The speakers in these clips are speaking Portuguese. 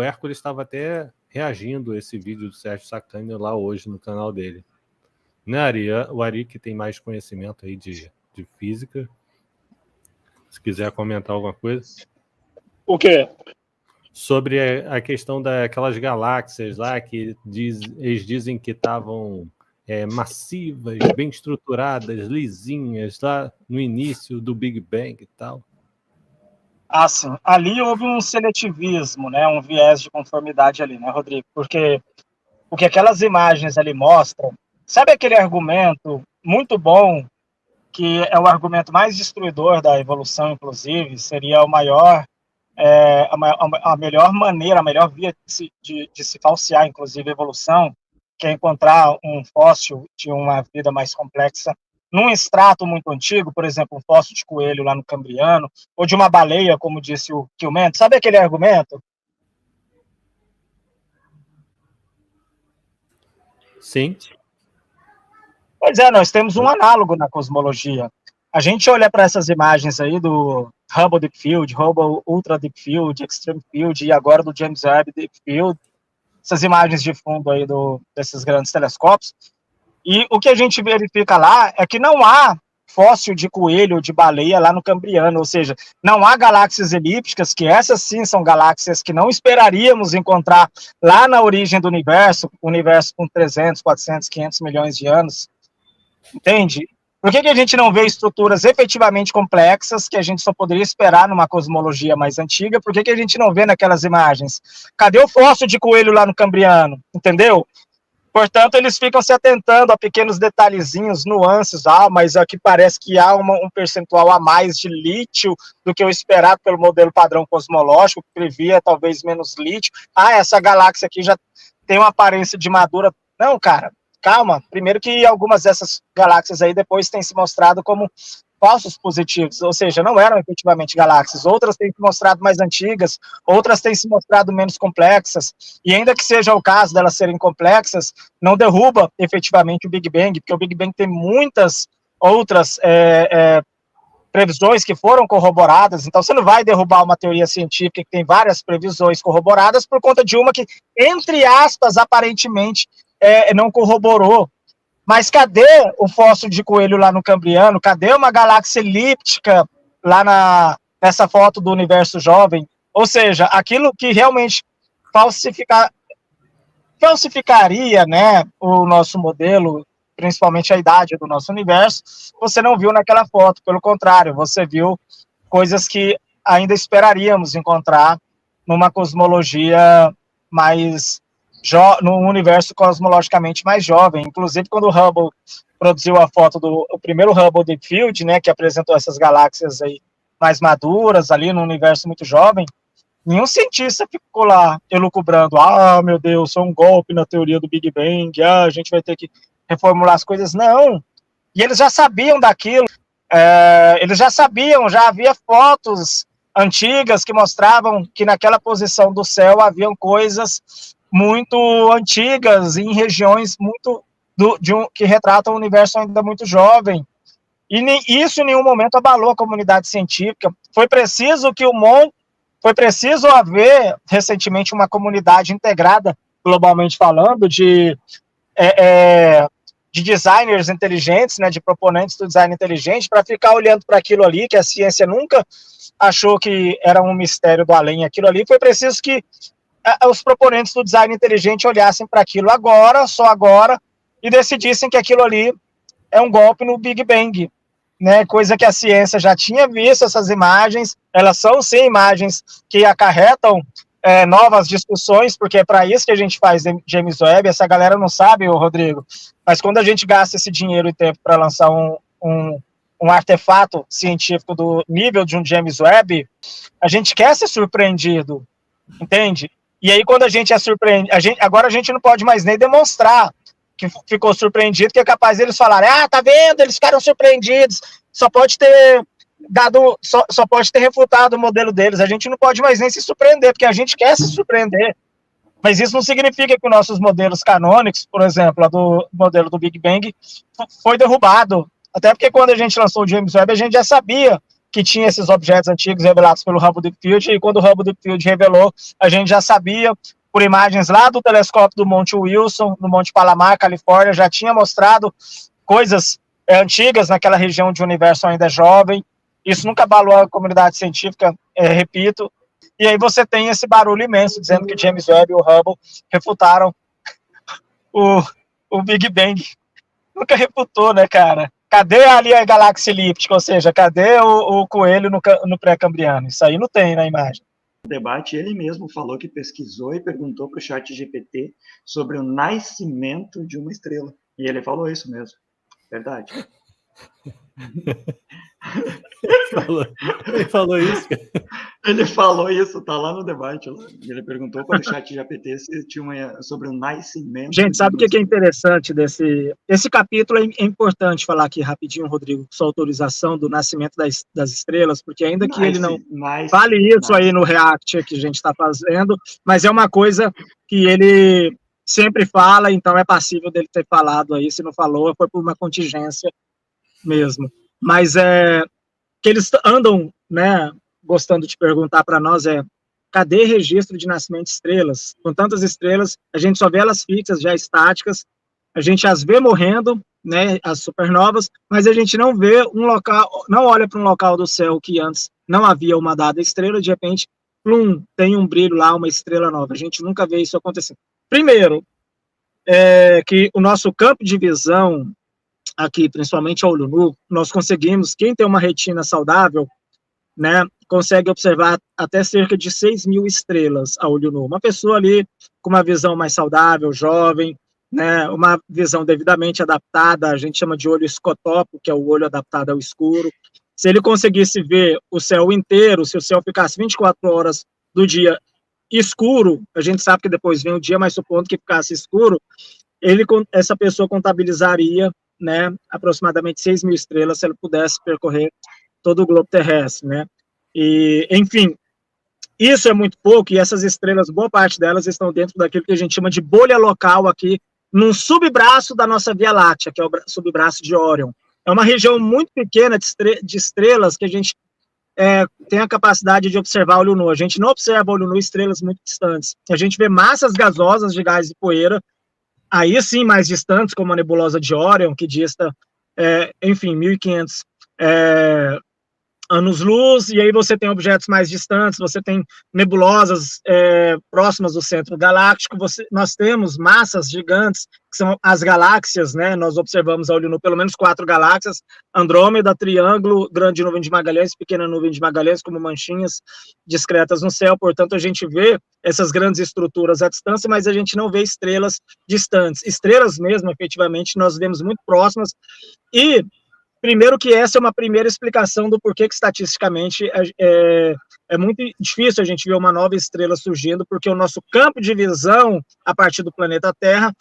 Hércules estava até reagindo a esse vídeo do Sérgio Sacani lá hoje no canal dele. Né, Ari? O Ari que tem mais conhecimento aí de física. Se quiser comentar alguma coisa. O quê? Sobre a questão daquelas galáxias lá que eles dizem que estavam massivas, bem estruturadas, lisinhas, lá no início do Big Bang e tal. Ah, sim. Ali houve um seletivismo, né? Um viés de conformidade ali, né, Rodrigo? Porque o que aquelas imagens ali mostram, sabe aquele argumento muito bom, que é o argumento mais destruidor da evolução, inclusive, seria o maior, a melhor maneira, a melhor via de se falsear, inclusive, a evolução, que é encontrar um fóssil de uma vida mais complexa num extrato muito antigo, por exemplo, um fóssil de coelho lá no Cambriano, ou de uma baleia, como disse o Kilmento. Sabe aquele argumento? Sim. Pois é, nós temos um análogo na cosmologia. A gente olha para essas imagens aí do Hubble Deep Field, Hubble Ultra Deep Field, Extreme Field e agora do James Webb Deep Field, essas imagens de fundo aí desses grandes telescópios, e o que a gente verifica lá é que não há fóssil de coelho ou de baleia lá no Cambriano, ou seja, não há galáxias elípticas, que essas sim são galáxias que não esperaríamos encontrar lá na origem do universo com 300, 400, 500 milhões de anos, entende? Por que a gente não vê estruturas efetivamente complexas que a gente só poderia esperar numa cosmologia mais antiga? Por que a gente não vê naquelas imagens? Cadê o fóssil de coelho lá no Cambriano? Entendeu? Portanto, eles ficam se atentando a pequenos detalhezinhos, nuances, mas aqui parece que há um percentual a mais de lítio do que o esperado pelo modelo padrão cosmológico, que previa talvez menos lítio. Essa galáxia aqui já tem uma aparência de madura. Não, cara, calma. Primeiro que algumas dessas galáxias aí depois têm se mostrado como falsos positivos, ou seja, não eram efetivamente galáxias. Outras têm se mostrado mais antigas, outras têm se mostrado menos complexas, e ainda que seja o caso delas serem complexas, não derruba efetivamente o Big Bang, porque o Big Bang tem muitas outras previsões que foram corroboradas, então você não vai derrubar uma teoria científica que tem várias previsões corroboradas por conta de uma que, entre aspas, aparentemente não corroborou. Mas cadê o fóssil de coelho lá no Cambriano? Cadê uma galáxia elíptica lá nessa foto do universo jovem? Ou seja, aquilo que realmente falsificaria, né, o nosso modelo, principalmente a idade do nosso universo, você não viu naquela foto. Pelo contrário, você viu coisas que ainda esperaríamos encontrar numa cosmologia mais num universo cosmologicamente mais jovem. Inclusive, quando o Hubble produziu a foto o primeiro Hubble Deep Field, né, que apresentou essas galáxias aí mais maduras ali no universo muito jovem, nenhum cientista ficou lá elucubrando, meu Deus, foi um golpe na teoria do Big Bang, a gente vai ter que reformular as coisas. Não. E eles já sabiam daquilo, eles já sabiam, já havia fotos antigas que mostravam que naquela posição do céu haviam coisas muito antigas, em regiões muito que retratam um universo ainda muito jovem. E isso em nenhum momento abalou a comunidade científica. Foi preciso haver recentemente uma comunidade integrada, globalmente falando, de designers inteligentes, né, de proponentes do design inteligente, para ficar olhando para aquilo ali, que a ciência nunca achou que era um mistério do além. Aquilo ali foi preciso que os proponentes do design inteligente olhassem para aquilo só agora, e decidissem que aquilo ali é um golpe no Big Bang, né? Coisa que a ciência já tinha visto. Essas imagens, elas são sim imagens que acarretam novas discussões, porque é para isso que a gente faz James Webb. Essa galera não sabe, Rodrigo, mas quando a gente gasta esse dinheiro e tempo para lançar um artefato científico do nível de um James Webb, a gente quer ser surpreendido, entende? E aí, quando a gente é surpreendido, agora a gente não pode mais nem demonstrar que ficou surpreendido, que é capaz deles falarem, tá vendo, eles ficaram surpreendidos, só pode ter refutado o modelo deles. A gente não pode mais nem se surpreender, porque a gente quer se surpreender. Mas isso não significa que os nossos modelos canônicos, por exemplo, do modelo do Big Bang, foi derrubado. Até porque quando a gente lançou o James Webb, a gente já sabia que tinha esses objetos antigos revelados pelo Hubble Deep Field, e quando o Hubble Deep Field revelou, a gente já sabia, por imagens lá do telescópio do Monte Wilson, no Monte Palomar, Califórnia, já tinha mostrado coisas antigas naquela região de universo ainda jovem. Isso nunca abalou a comunidade científica, repito. E aí você tem esse barulho imenso, dizendo que James Webb e o Hubble refutaram o Big Bang. Nunca refutou, né, cara? Cadê ali a galáxia elíptica? Ou seja, cadê o coelho no pré-cambriano? Isso aí não tem na imagem. No debate, ele mesmo falou que pesquisou e perguntou para o ChatGPT sobre o nascimento de uma estrela. E ele falou isso mesmo. Verdade. Ele falou isso? Ele falou isso, tá lá no debate. Ele perguntou para o ChatGPT se tinha sobre o nascimento. Gente, sabe o que é interessante desse... Esse capítulo é importante falar aqui rapidinho, Rodrigo, sua autorização do nascimento das estrelas, porque ainda que ele não fale isso aí no React que a gente está fazendo, mas é uma coisa que ele sempre fala, então é passível dele ter falado aí. Se não falou, foi por uma contingência mesmo. Mas que eles andam, né, gostando de perguntar para nós cadê registro de nascimento de estrelas? Com tantas estrelas, a gente só vê elas fixas, já estáticas, a gente as vê morrendo, né, as supernovas, mas a gente não vê um local, não olha para um local do céu que antes não havia uma dada estrela, de repente, plum, tem um brilho lá, uma estrela nova. A gente nunca vê isso acontecer. Primeiro, que o nosso campo de visão, aqui, principalmente a olho nu, nós conseguimos, quem tem uma retina saudável, né, consegue observar até cerca de 6.000 estrelas a olho nu. Uma pessoa ali com uma visão mais saudável, jovem, né, uma visão devidamente adaptada, a gente chama de olho escotópico, que é o olho adaptado ao escuro. Se ele conseguisse ver o céu inteiro, se o céu ficasse 24 horas do dia escuro, a gente sabe que depois vem o dia, mas supondo que ficasse escuro, essa pessoa contabilizaria, né, aproximadamente 6.000 estrelas, se ele pudesse percorrer todo o globo terrestre, né, e, enfim, isso é muito pouco, e essas estrelas, boa parte delas estão dentro daquilo que a gente chama de bolha local aqui, num subbraço da nossa Via Láctea, que é o subbraço de Órion. É uma região muito pequena de estrelas que a gente tem a capacidade de observar olho nu. A gente não observa olho nu estrelas muito distantes. A gente vê massas gasosas de gás e poeira, aí sim mais distantes, como a nebulosa de Órion, que dista, enfim, 1.500 anos-luz, e aí você tem objetos mais distantes, você tem nebulosas próximas do centro galáctico, nós temos massas gigantes, que são as galáxias, né, nós observamos a olho nu pelo menos 4 galáxias, Andrômeda, Triângulo, Grande Nuvem de Magalhães, Pequena Nuvem de Magalhães, como manchinhas discretas no céu, portanto a gente vê essas grandes estruturas à distância, mas a gente não vê estrelas distantes, estrelas mesmo, efetivamente, nós vemos muito próximas, e primeiro que essa é uma primeira explicação do porquê que estatisticamente é muito difícil a gente ver uma nova estrela surgindo, porque o nosso campo de visão, a partir do planeta Terra,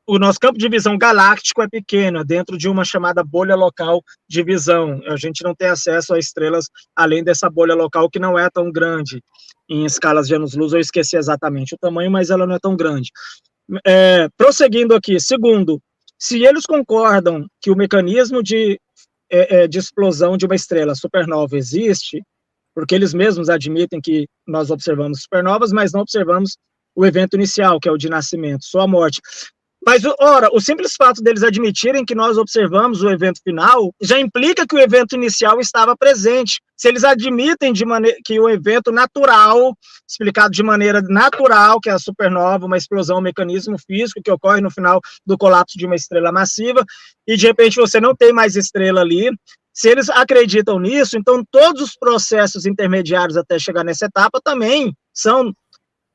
o nosso campo de visão galáctico é pequeno, dentro de uma chamada bolha local de visão. A gente não tem acesso a estrelas além dessa bolha local, que não é tão grande em escalas de anos-luz. Eu esqueci exatamente o tamanho, mas ela não é tão grande. Prosseguindo aqui, segundo, se eles concordam que o mecanismo de explosão de uma estrela supernova existe, porque eles mesmos admitem que nós observamos supernovas, mas não observamos o evento inicial, que é o de nascimento, só a morte. Mas, ora, o simples fato deles admitirem que nós observamos o evento final já implica que o evento inicial estava presente. Se eles admitem que o evento natural, explicado de maneira natural, que é a supernova, uma explosão, um mecanismo físico que ocorre no final do colapso de uma estrela massiva, e de repente você não tem mais estrela ali, se eles acreditam nisso, então todos os processos intermediários até chegar nessa etapa também são,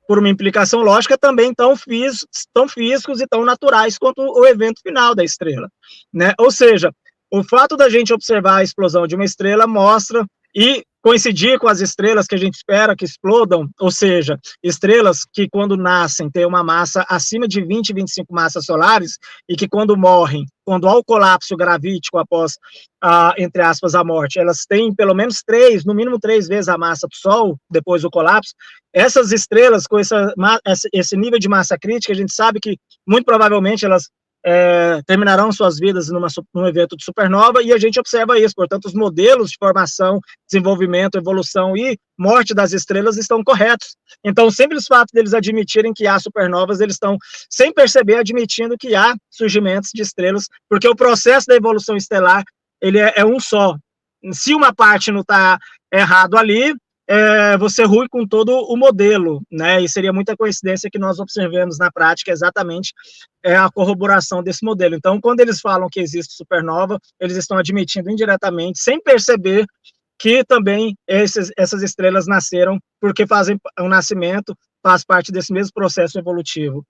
por uma implicação lógica, também tão físicos e tão naturais quanto o evento final da estrela, né? Ou seja, o fato da gente observar a explosão de uma estrela mostra, e coincidir com as estrelas que a gente espera que explodam, ou seja, estrelas que quando nascem têm uma massa acima de 20, 25 massas solares, e que quando morrem, quando há o colapso gravítico após, entre aspas, a morte, elas têm pelo menos 3, no mínimo 3 vezes a massa do Sol, depois do colapso. Essas estrelas com esse nível de massa crítica, a gente sabe que muito provavelmente elas terminarão suas vidas num evento de supernova, e a gente observa isso. Portanto, os modelos de formação, desenvolvimento, evolução e morte das estrelas estão corretos. Então, o simples fato deles admitirem que há supernovas, eles estão, sem perceber, admitindo que há surgimentos de estrelas, porque o processo da evolução estelar, ele é um só. Se uma parte não está errado ali, você rui com todo o modelo, né? E seria muita coincidência que nós observemos na prática exatamente a corroboração desse modelo. Então, quando eles falam que existe supernova, eles estão admitindo indiretamente, sem perceber, que também essas estrelas nasceram porque fazem o nascimento, faz parte desse mesmo processo evolutivo.